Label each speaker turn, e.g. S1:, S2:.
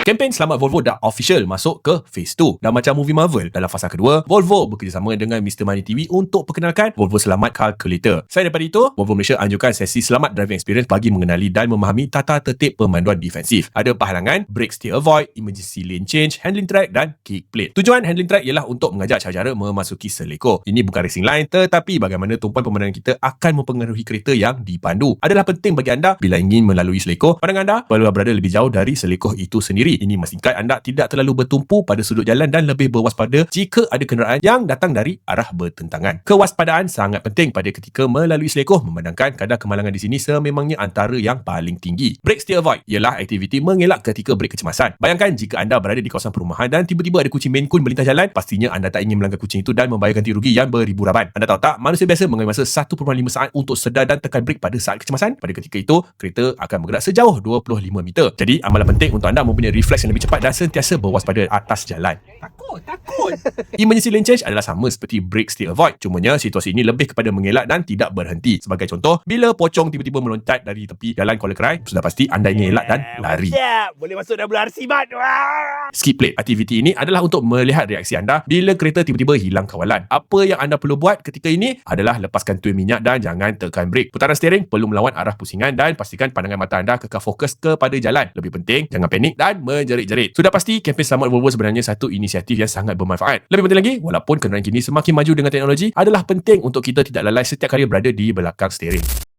S1: Kempen Selamat Volvo dah official masuk ke Phase 2. Dan macam movie Marvel, dalam fasa kedua, Volvo bekerjasama dengan Mr. Money TV untuk perkenalkan Volvo Selamat Calculator. Selain daripada itu, Volvo Malaysia anjurkan sesi Selamat Driving Experience bagi mengenali dan memahami tata tertib pemanduan defensif. Ada penghalangan, brake steer avoid, emergency lane change, handling track dan kick plate. Tujuan handling track ialah untuk mengajar cara-cara memasuki selekoh. Ini bukan racing line, tetapi bagaimana tumpuan pemandangan kita akan mempengaruhi kereta yang dipandu. Adalah penting bagi anda bila ingin melalui selekoh, pandangan anda perlu berada lebih jauh dari selekoh itu sendiri. Ini memastikan anda tidak terlalu bertumpu pada sudut jalan dan lebih berwaspada jika ada kenderaan yang datang dari arah bertentangan. Kewaspadaan sangat penting pada ketika melalui selekoh, memandangkan kadar kemalangan di sini sememangnya antara yang paling tinggi. Brake steer avoid ialah aktiviti mengelak ketika brek kecemasan. Bayangkan jika anda berada di kawasan perumahan dan tiba-tiba ada kucing Maine Coon melintas jalan, pastinya anda tak ingin melanggar kucing itu dan membayar ganti rugi yang beribu raban. Anda tahu tak, manusia biasa mengambil masa 1.5 saat untuk sedar dan tekan brek pada saat kecemasan. Pada ketika itu, kereta akan bergerak sejauh 25 meter. Jadi, amalan penting untuk anda mempunyai refleks yang lebih cepat dan sentiasa berwaspada atas jalan. Takut. Emergency lane change adalah sama seperti brake steer avoid. Cumanya situasi ini lebih kepada mengelak dan tidak berhenti. Sebagai contoh, bila pocong tiba-tiba meloncat dari tepi jalan Kuala Kerai, sudah pasti anda ingin elak dan lari.
S2: Boleh masuk WRC mat.
S1: Skip plate. Aktiviti ini adalah untuk melihat reaksi anda bila kereta tiba-tiba hilang kawalan. Apa yang anda perlu buat ketika ini adalah lepaskan tuai minyak dan jangan tekan brek. Putaran steering perlu melawan arah pusingan dan pastikan pandangan mata anda kekal fokus kepada jalan. Lebih penting, jangan panik dan menjerit-jerit. Sudah pasti, kempen Selamat Volvo sebenarnya satu inisiatif yang sangat bermanfaat. Lebih penting lagi, walaupun kenderaan kini semakin maju dengan teknologi, adalah penting untuk kita tidak lalai setiap kali berada di belakang steering.